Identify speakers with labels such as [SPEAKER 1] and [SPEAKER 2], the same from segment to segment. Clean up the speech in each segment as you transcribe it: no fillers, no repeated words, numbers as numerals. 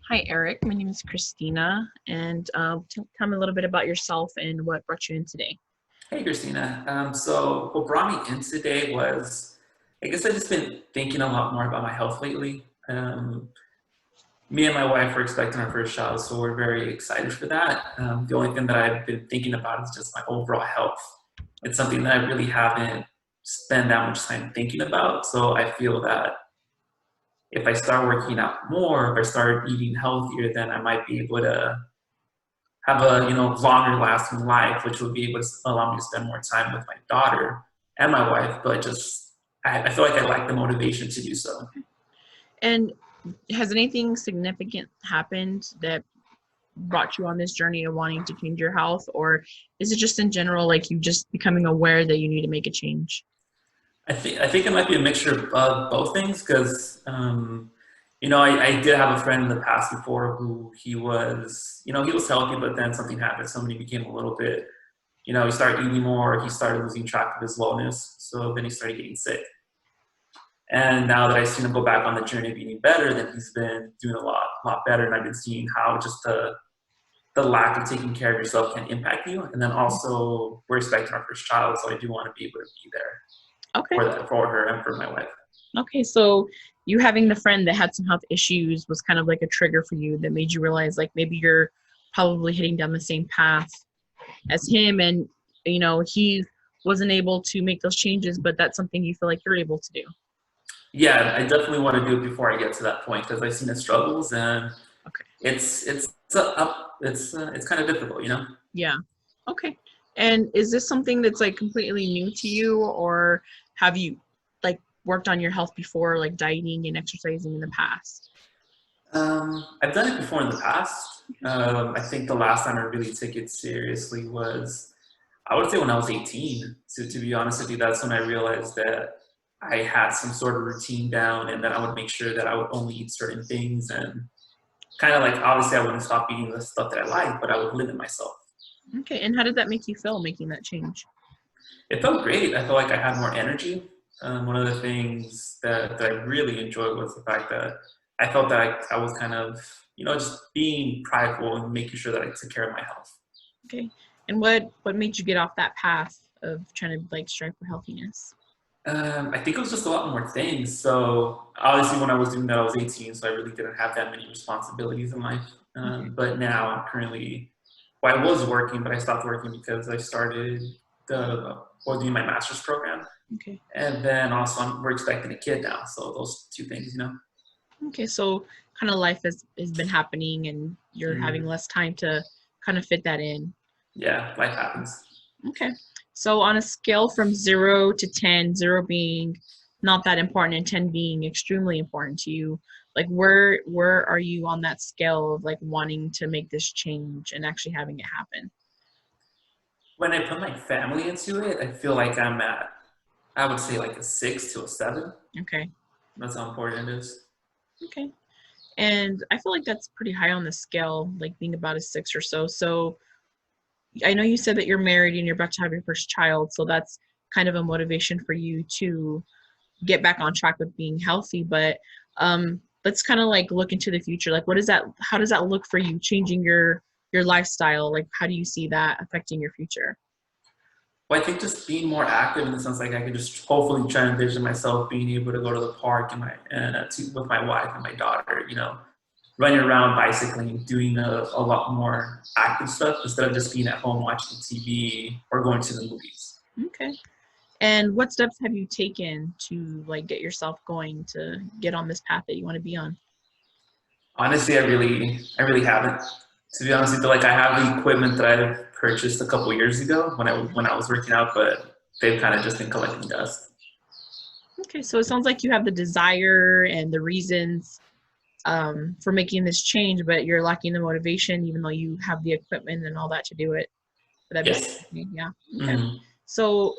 [SPEAKER 1] Hi, Eric. My name is Christina, and tell me a little bit about yourself and what brought you in today.
[SPEAKER 2] Hey, Christina. So what brought me in today was, I guess I've just been thinking a lot more about my health lately. Me and my wife are expecting our first child, so we're very excited for that. The only thing that I've been thinking about is just my overall health. It's something that I really haven't spent that much time thinking about. So I feel that if I start working out more, if I start eating healthier, then I might be able to have a longer lasting life, which would be able to allow me to spend more time with my daughter and my wife. But just I feel like I lack the motivation to do so.
[SPEAKER 1] And has anything significant happened that brought you on this journey of wanting to change your health, or is it just in general like you just becoming aware that you need to make a change?
[SPEAKER 2] I think it might be a mixture of both things because I did have a friend in the past before who he was healthy, but then something happened. Somebody became a little bit, he started eating more, he started losing track of his wellness, so then he started getting sick. And now that I've seen him go back on the journey of eating better, then he's been doing a lot better. And I've been seeing how just the lack of taking care of yourself can impact you. And then also we're expecting our first child, so I do want to be able to be there
[SPEAKER 1] Okay.
[SPEAKER 2] for her and for my wife.
[SPEAKER 1] Okay. So you having the friend that had some health issues was kind of like a trigger for you that made you realize like maybe you're probably hitting down the same path as him, and he wasn't able to make those changes, but that's something you feel like you're able to do.
[SPEAKER 2] Yeah, I definitely want to do it before I get to that point because I've seen the struggles and
[SPEAKER 1] Okay.
[SPEAKER 2] it's kind of difficult.
[SPEAKER 1] Yeah. Okay. And is this something that's like completely new to you, or have you like worked on your health before, like dieting and exercising in the past?
[SPEAKER 2] I've done it before in the past. I think the last time I really took it seriously was, I would say, when I was 18. So to be honest with you, that's when I realized that I had some sort of routine down and that I would make sure that I would only eat certain things and kind of like, obviously I wouldn't stop eating the stuff that I like, but I would limit myself.
[SPEAKER 1] Okay. And how did that make you feel making that change?
[SPEAKER 2] It felt great. I felt like I had more energy. One of the things that I really enjoyed was the fact that I felt that I was kind of, just being prideful and making sure that I took care of my health.
[SPEAKER 1] Okay. And what made you get off that path of trying to like strive for healthiness?
[SPEAKER 2] I think it was just a lot more things. So obviously, when I was doing that, I was 18, so I really didn't have that many responsibilities in life.
[SPEAKER 1] Okay.
[SPEAKER 2] But now I'm currently, well, I was working, but I stopped working because I started doing my master's program,
[SPEAKER 1] Okay.
[SPEAKER 2] and then also we're expecting a kid now. So those two things.
[SPEAKER 1] Okay. So kind of life has been happening and you're having
[SPEAKER 2] Mm,
[SPEAKER 1] less time to kind of fit that in.
[SPEAKER 2] yeah, life happens.
[SPEAKER 1] Okay. So on a scale from 0 to 10, 0 being not that important and 10 being extremely important to you, like where are you on that scale of like wanting to make this change and actually having it happen?
[SPEAKER 2] When I put my family into it, I feel like I'm at, I would say, like a 6 to a 7.
[SPEAKER 1] Okay.
[SPEAKER 2] That's how important it is.
[SPEAKER 1] Okay. And I feel like that's pretty high on the scale, like being about a 6 or so. So I know you said that you're married and you're about to have your first child, so that's kind of a motivation for you to get back on track with being healthy. But let's kind of like look into the future. Like, what is that? How does that look for you? Changing your lifestyle. Like, how do you see that affecting your future?
[SPEAKER 2] Well, I think just being more active in the sense like I could just hopefully try and envision myself being able to go to the park with my wife and my daughter, running around, bicycling, doing a lot more active stuff instead of just being at home watching TV or going to the movies.
[SPEAKER 1] Okay. And what steps have you taken to like get yourself going to get on this path that you want to be on?
[SPEAKER 2] Honestly, I really haven't. To be honest with you, like I have the equipment that I purchased a couple years ago when I was working out, but they've kind of just been collecting dust.
[SPEAKER 1] Okay, so it sounds like you have the desire and the reasons for making this change, but you're lacking the motivation, even though you have the equipment and all that to do it. Would that be
[SPEAKER 2] Yes.
[SPEAKER 1] yeah? Okay.
[SPEAKER 2] Hmm.
[SPEAKER 1] So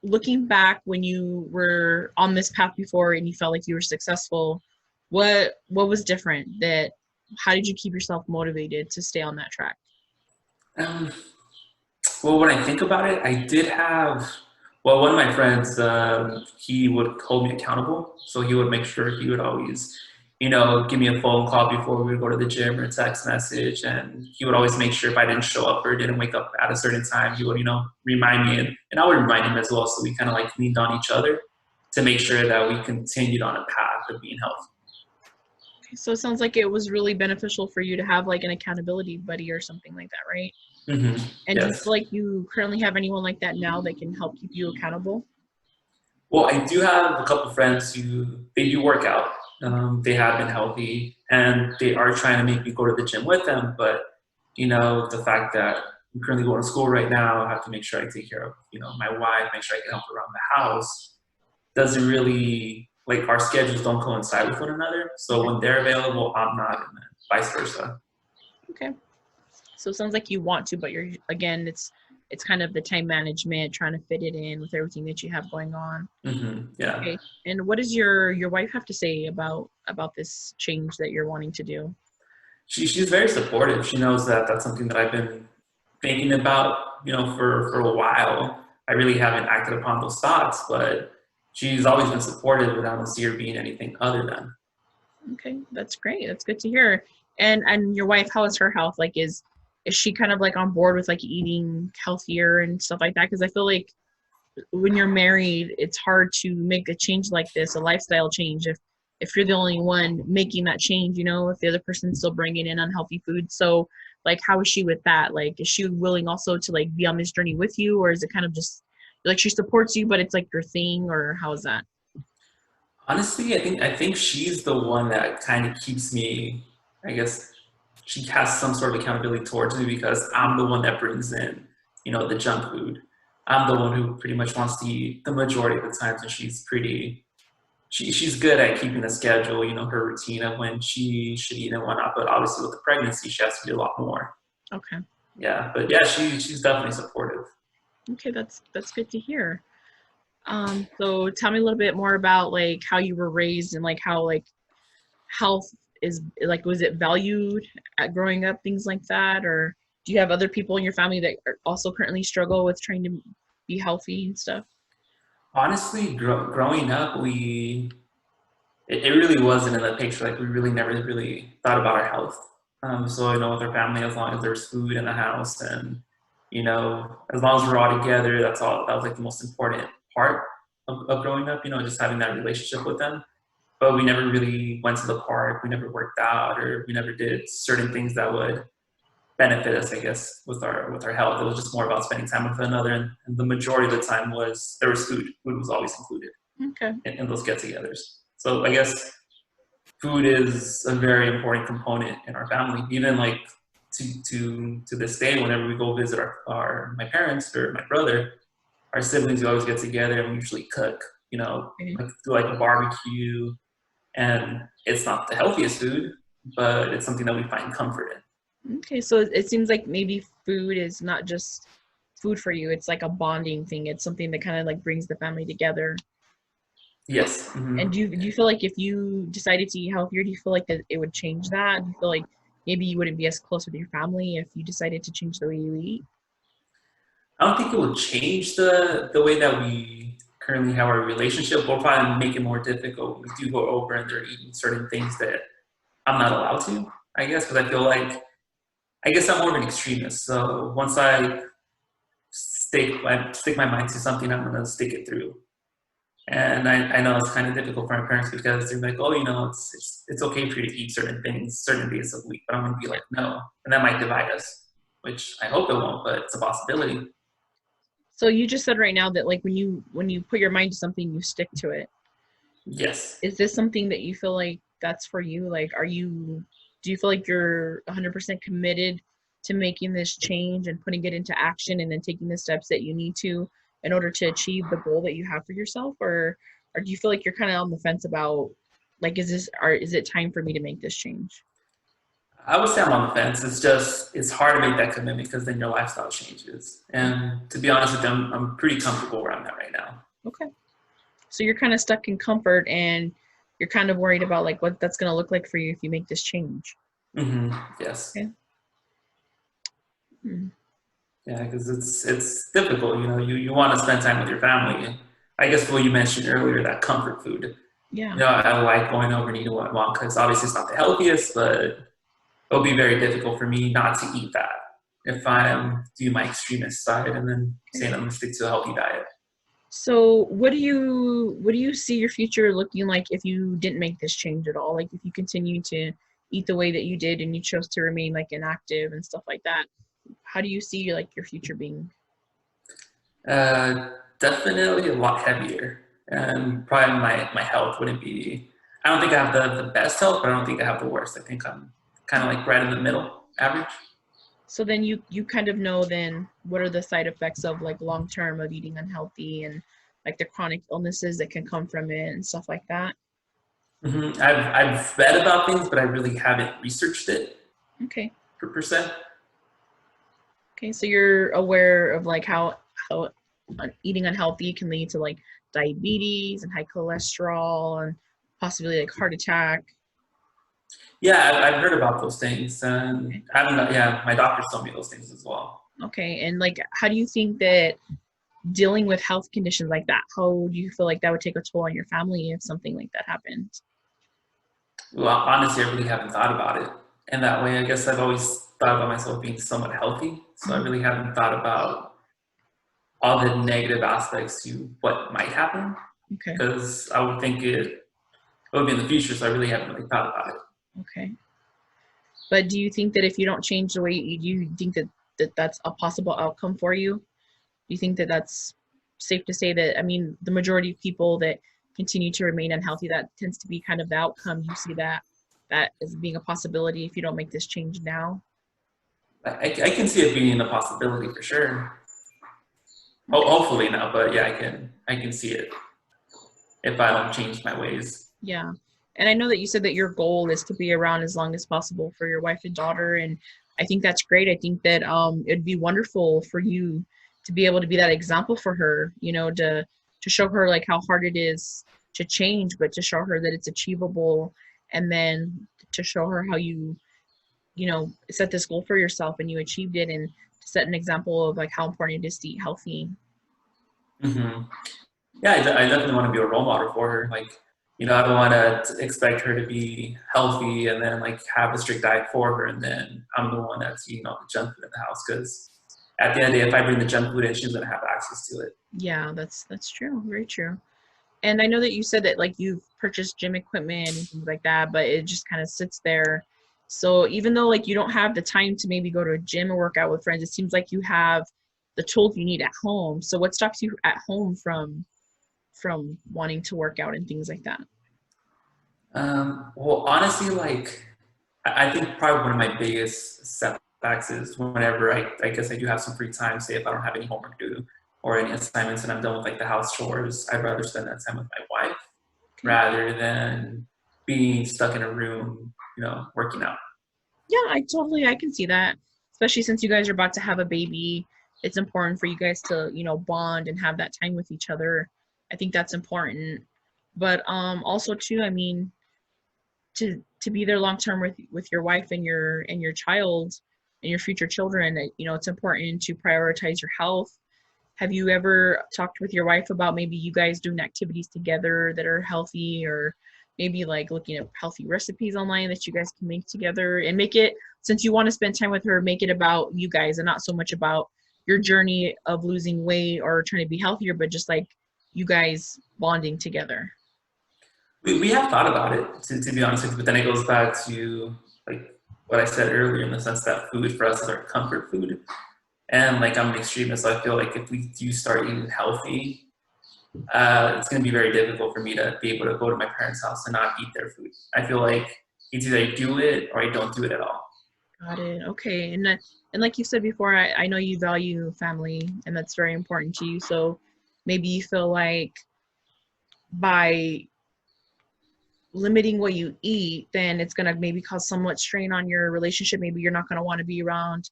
[SPEAKER 1] looking back when you were on this path before and you felt like you were successful, what was different? That how did you keep yourself motivated to stay on that track?
[SPEAKER 2] Um, well, when I think about it, I did have. Well, one of my friends, he would hold me accountable, so he would make sure he would always, give me a phone call before we would go to the gym or a text message. And he would always make sure if I didn't show up or didn't wake up at a certain time, he would, remind me, and I would remind him as well. So we kind of like leaned on each other to make sure that we continued on a path of being healthy.
[SPEAKER 1] Okay, so it sounds like it was really beneficial for you to have like an accountability buddy or something like that, right?
[SPEAKER 2] Hmm.
[SPEAKER 1] And do you
[SPEAKER 2] Yes.
[SPEAKER 1] feel like you currently have anyone like that now that can help keep you accountable?
[SPEAKER 2] Well, I do have a couple friends who they do work out. They have been healthy, and they are trying to make me go to the gym with them. But the fact that I'm currently going to school right now, I have to make sure I take care of my wife, make sure I can help around the house. Doesn't really like our schedules don't coincide with one another. So
[SPEAKER 1] Okay.
[SPEAKER 2] when they're available, I'm not, and then vice versa.
[SPEAKER 1] Okay. So it sounds like you want to, but you're again, it's kind of the time management, trying to fit it in with everything that you have going on.
[SPEAKER 2] Yeah.
[SPEAKER 1] Okay. And what does your wife have to say about this change that you're wanting to do?
[SPEAKER 2] She's very supportive. She knows that that's something that I've been thinking about, for a while. I really haven't acted upon those thoughts, but she's always been supportive, and I don't see her being anything other than.
[SPEAKER 1] Okay, that's great. That's good to hear. And your wife, how is her health? Like, is she kind of like on board with like eating healthier and stuff like that? Because I feel like when you're married, it's hard to make a change like this, a lifestyle change, if you're the only one making that change, if the other person's still bringing in unhealthy food. So, like, how is she with that? Like, is she willing also to like be on this journey with you, or is it kind of just like she supports you, but it's like your thing, or how is that?
[SPEAKER 2] Honestly, I think she's the one that kind of keeps me. I guess she has some sort of accountability towards me because I'm the one that brings in, the junk food. I'm the one who pretty much wants to eat the majority of the times, and she's good at keeping a schedule, her routine of when she should eat and whatnot. But obviously, with the pregnancy, she has to do a lot more.
[SPEAKER 1] Okay.
[SPEAKER 2] Yeah, but yeah, she's definitely supportive.
[SPEAKER 1] Okay, that's good to hear. So tell me a little bit more about like how you were raised and like how like health is like was it valued at growing up, things like that, or do you have other people in your family that are also currently struggle with trying to be healthy and stuff?
[SPEAKER 2] Honestly, growing up, it really wasn't in the picture. Like we really never really thought about our health. So with our family, as long as there's food in the house, and as long as we're all together, that's all. That was like the most important part of growing up. Just having that relationship with them. But we never really went to the park. We never worked out, or we never did certain things that would benefit us, I guess, with our health. It was just more about spending time with one another, and the majority of the time was there was food. Food was always included
[SPEAKER 1] Okay.
[SPEAKER 2] in those get-togethers. So I guess food is a very important component in our family. Even like to this day, whenever we go visit our my parents or my brother, our siblings, we always get together and we usually cook.
[SPEAKER 1] Okay.
[SPEAKER 2] Like do like a barbecue, and it's not the healthiest food, but it's something that we find comfort in.
[SPEAKER 1] Okay, so it seems like maybe food is not just food for you, it's like a bonding thing. It's something that kind of like brings the family together.
[SPEAKER 2] Yes.
[SPEAKER 1] And do you feel like if you decided to eat healthier, do you feel like that it would change that? Do you feel like maybe you wouldn't be as close with your family if you decided to change the way you eat?
[SPEAKER 2] I don't think it will change the way that we currently have our relationship. We'll probably make it more difficult. We do go over and they're eating certain things that I'm not allowed to, I guess, because I feel like I guess I'm more of an extremist. So once I stick my mind to something, I'm gonna stick it through. And I know it's kind of difficult for my parents because they're like, oh, it's okay for you to eat certain things, certain days of the week. But I'm gonna be like, no, and that might divide us, which I hope it won't, but it's a possibility.
[SPEAKER 1] So you just said right now that like when you put your mind to something, you stick to it.
[SPEAKER 2] Yes.
[SPEAKER 1] Is this something that you feel like that's for you? Like, do you feel like you're 100% committed to making this change and putting it into action and then taking the steps that you need to in order to achieve the goal that you have for yourself? Or do you feel like you're kind of on the fence about like, is it time for me to make this change?
[SPEAKER 2] I would say I'm on the fence. It's hard to make that commitment because then your lifestyle changes. And to be honest with you, I'm pretty comfortable where I'm at right now.
[SPEAKER 1] Okay. So you're kind of stuck in comfort and you're kind of worried about like what that's going to look like for you if you make this change.
[SPEAKER 2] Yes.
[SPEAKER 1] Okay. Hmm.
[SPEAKER 2] Yeah, because it's difficult. You want to spend time with your family. And I guess what you mentioned earlier, that comfort food.
[SPEAKER 1] Yeah.
[SPEAKER 2] I like going over and eating what I want because obviously it's not the healthiest, but it'll be very difficult for me not to eat that if I'm do my extremist side and then
[SPEAKER 1] Okay.
[SPEAKER 2] saying I'm gonna stick to a healthy diet.
[SPEAKER 1] So what do you see your future looking like if you didn't make this change at all? Like if you continue to eat the way that you did and you chose to remain like inactive and stuff like that, how do you see like your future being?
[SPEAKER 2] Definitely a lot heavier, and probably my health wouldn't be. I don't think I have the best health, but I don't think I have the worst. I think I'm kind of like right in the middle, average.
[SPEAKER 1] So then you kind of know then what are the side effects of like long term of eating unhealthy and like the chronic illnesses that can come from it and stuff like that.
[SPEAKER 2] I've read about things, but I really haven't researched it
[SPEAKER 1] Okay.
[SPEAKER 2] per se.
[SPEAKER 1] Okay. So you're aware of like how eating unhealthy can lead to like diabetes and high cholesterol and possibly like heart attack.
[SPEAKER 2] Yeah, I've heard about those things, and
[SPEAKER 1] Okay.
[SPEAKER 2] I haven't. Yeah, my doctors told me those things as well.
[SPEAKER 1] Okay. And like how do you think that dealing with health conditions like that, how do you feel like that would take a toll on your family if something like that happened?
[SPEAKER 2] Well, honestly, I really haven't thought about it in that way. I guess I've always thought about myself being somewhat healthy, so I
[SPEAKER 1] Mhm.
[SPEAKER 2] really haven't thought about all the negative aspects to what might happen
[SPEAKER 1] Okay.
[SPEAKER 2] because I would think it would be in the future, so I really haven't really thought about it.
[SPEAKER 1] Okay. But do you think that if you don't change the way you eat, do you think that that's a possible outcome for you? Do you think that that's safe to say that, I mean, the majority of people that continue to remain unhealthy, that tends to be kind of the outcome. You see that as being a possibility if you don't make this change now?
[SPEAKER 2] I can see it being a possibility for sure.
[SPEAKER 1] Okay.
[SPEAKER 2] Hopefully not, but yeah, I can see it if I don't change my ways.
[SPEAKER 1] Yeah. And I know that you said that your goal is to be around as long as possible for your wife and daughter. And I think that's great. I think that it'd be wonderful for you to be able to be that example for her, to show her like how hard it is to change, but to show her that it's achievable, and then to show her how you set this goal for yourself and you achieved it, and to set an example of like how important it is to eat healthy.
[SPEAKER 2] hmm Yeah, I definitely want to be a role model for her. Like, I don't want to expect her to be healthy and then like have a strict diet for her, and then I'm the one that's eating all the junk food in the house. Because at the end of the day, if I bring the junk food in, she's gonna have access to it.
[SPEAKER 1] Yeah, that's true. Very true. And I know that you said that like you've purchased gym equipment and things like that, but it just kind of sits there. So even though like you don't have the time to maybe go to a gym or work out with friends, it seems like you have the tools you need at home. So what stops you at home from wanting to work out and things like that?
[SPEAKER 2] Well, honestly, like I think probably one of my biggest setbacks is whenever I guess I do have some free time. Say if I don't have any homework due or any assignments, and I'm done with like the house chores, I'd rather spend that time with my wife
[SPEAKER 1] Okay.
[SPEAKER 2] rather than being stuck in a room, working out.
[SPEAKER 1] Yeah, I can see that. Especially since you guys are about to have a baby. It's important for you guys to, bond and have that time with each other. I think that's important. But also too, I mean, to be there long term with your wife and your child and your future children, it's important to prioritize your health. Have you ever talked with your wife about maybe you guys doing activities together that are healthy, or maybe like looking at healthy recipes online that you guys can make together and make it, since you want to spend time with her, make it about you guys and not so much about your journey of losing weight or trying to be healthier, but just like you guys bonding together?
[SPEAKER 2] We have thought about it to be honest with you, but then it goes back to like what I said earlier in the sense that food for us is our comfort food. And like I'm an extremist, so I feel like if we do start eating healthy, it's going to be very difficult for me to be able to go to my parents' house and not eat their food. I feel like it's either I do it or I don't do it at all.
[SPEAKER 1] Got it. Okay. And like you said before, I know you value family and that's very important to you. So maybe you feel like by limiting what you eat, then it's going to maybe cause somewhat strain on your relationship. Maybe you're not going to want to be around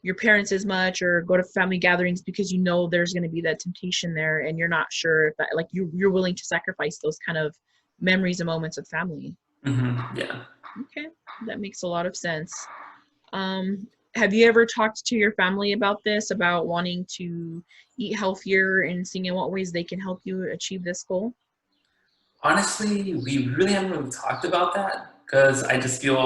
[SPEAKER 1] your parents as much or go to family gatherings because you know there's going to be that temptation there and you're not sure if that, like you're willing to sacrifice those kind of memories and moments with family.
[SPEAKER 2] Yeah.
[SPEAKER 1] Okay. That makes a lot of sense. Have you ever talked to your family about this, about wanting to eat healthier and seeing in what ways they can help you achieve this goal?
[SPEAKER 2] Honestly, we really haven't really talked about that because I just feel